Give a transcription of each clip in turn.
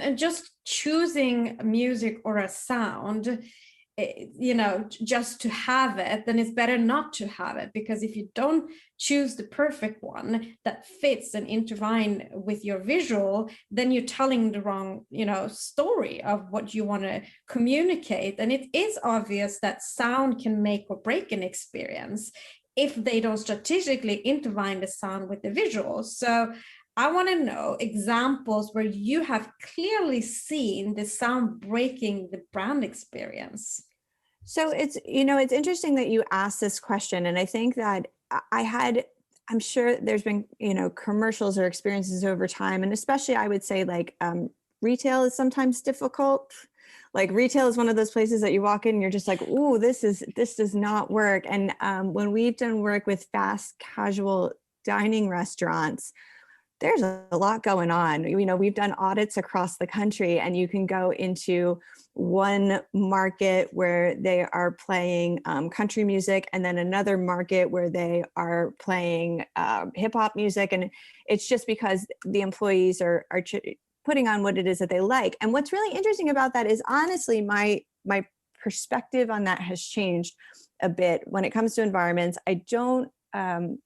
And just choosing music or a sound, just to have it, then it's better not to have it, because if you don't choose the perfect one that fits and intertwine with your visual, then you're telling the wrong, story of what you want to communicate. And it is obvious that sound can make or break an experience if they don't strategically intertwine the sound with the visuals. So I want to know examples where you have clearly seen the sound breaking the brand experience. So it's interesting that you asked this question. And I think that I'm sure there's been, commercials or experiences over time. And especially I would say retail is sometimes difficult. Like retail is one of those places that you walk in and you're just like, ooh, this does not work. And when we've done work with fast casual dining restaurants, there's a lot going on. We've done audits across the country, and you can go into one market where they are playing country music, and then another market where they are playing hip hop music. And it's just because the employees are putting on what it is that they like. And what's really interesting about that is, honestly, my perspective on that has changed a bit when it comes to environments.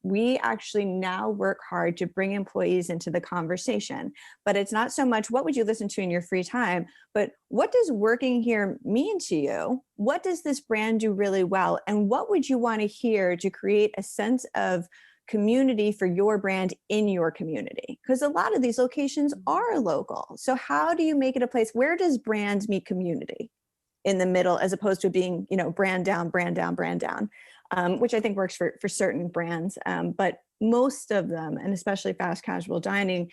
We actually now work hard to bring employees into the conversation, but it's not so much what would you listen to in your free time, but what does working here mean to you? What does this brand do really well? And what would you want to hear to create a sense of community for your brand in your community? Because a lot of these locations are local. So how do you make it a place? Where does brand meet community? In the middle, as opposed to being, brand down, which I think works for certain brands. But most of them, and especially fast casual dining,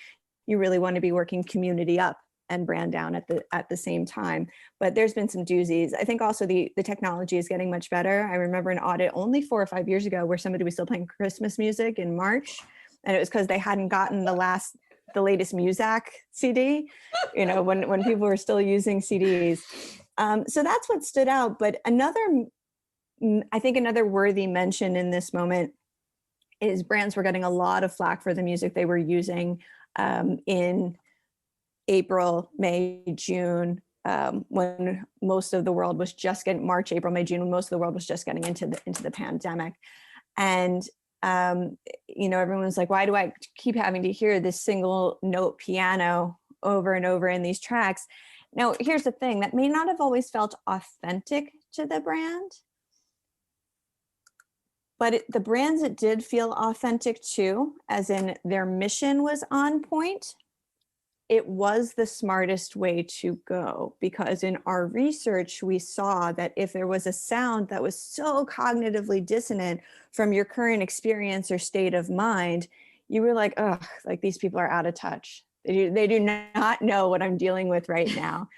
you really want to be working community up and brand down at the same time. But there's been some doozies. I think also the technology is getting much better. I remember an audit only 4 or 5 years ago where somebody was still playing Christmas music in March, and it was because they hadn't gotten the latest Muzak CD, when people were still using CDs. So that's what stood out. But I think another worthy mention in this moment is brands were getting a lot of flack for the music they were using in April, May, June, when most of the world was just getting March, April, May, June, when most of the world was just getting into the pandemic. And everyone was like, why do I keep having to hear this single note piano over and over in these tracks? Now, here's the thing, that may not have always felt authentic to the brand, but the brands it did feel authentic to, as in their mission was on point, it was the smartest way to go. Because in our research, we saw that if there was a sound that was so cognitively dissonant from your current experience or state of mind, you were like, oh, like these people are out of touch. They do not know what I'm dealing with right now.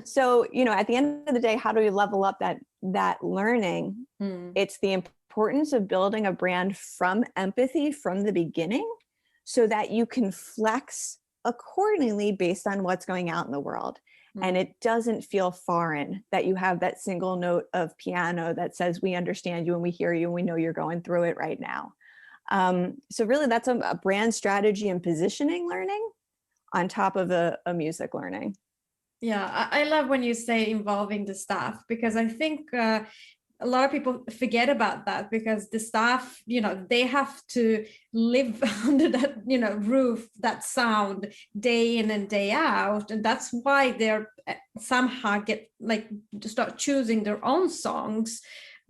So, at the end of the day, how do we level up that learning? It's the importance of building a brand from empathy from the beginning, so that you can flex accordingly based on what's going out in the world. And it doesn't feel foreign that you have that single note of piano that says, we understand you and we hear you and we know you're going through it right now. So really that's a brand strategy and positioning learning on top of a music learning. Yeah, I love when you say involving the staff, because I think a lot of people forget about that, because the staff, they have to live under that, roof, that sound day in and day out. And that's why they're somehow to start choosing their own songs,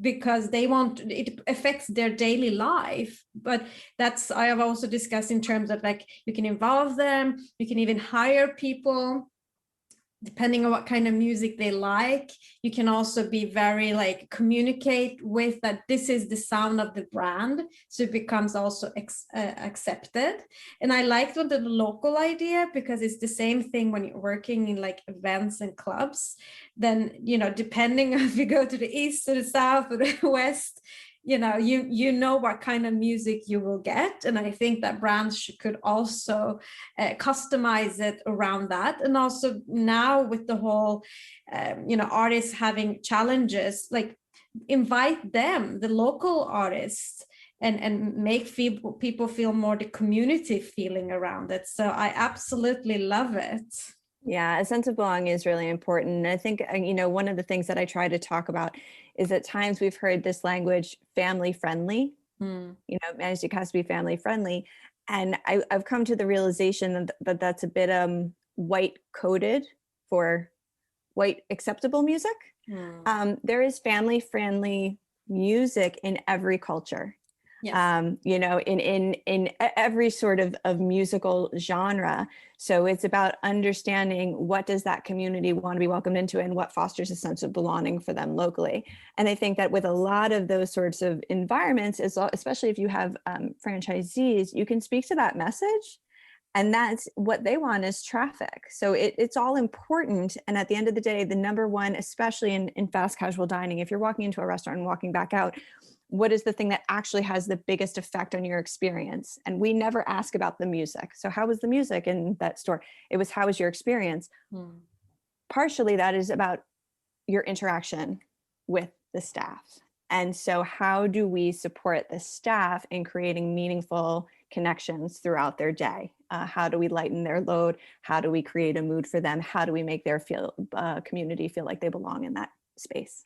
because it affects their daily life. But I have also discussed in terms of you can involve them, you can even hire people depending on what kind of music they like. You can also be very communicate with that this is the sound of the brand, so it becomes also accepted. And I liked the local idea, because it's the same thing when you're working in events and clubs. Then depending if you go to the east or the south or the west, you know what kind of music you will get. And I think that brands could also customize it around that. And also now with the whole artists having challenges, invite them, the local artists, and make people feel more the community feeling around it. So I absolutely love it. Yeah, a sense of belonging is really important. And I think, one of the things that I try to talk about is at times we've heard this language family friendly, Mm. music has to be family friendly. And I've come to the realization that that's a bit white coded for white acceptable music. Mm. There is family friendly music in every culture. Yes. In every sort of musical genre. So it's about understanding what does that community want to be welcomed into and what fosters a sense of belonging for them locally. And I think that with a lot of those sorts of environments, especially if you have franchisees, you can speak to that message. And that's what they want is traffic. So it's all important. And at the end of the day, the number one, especially in fast casual dining, if you're walking into a restaurant and walking back out, what is the thing that actually has the biggest effect on your experience? And we never ask about the music. So how was the music in that store? It was, how was your experience? Mm. Partially that is about your interaction with the staff. And so how do we support the staff in creating meaningful connections throughout their day? How do we lighten their load? How do we create a mood for them? How do we make their community feel like they belong in that space?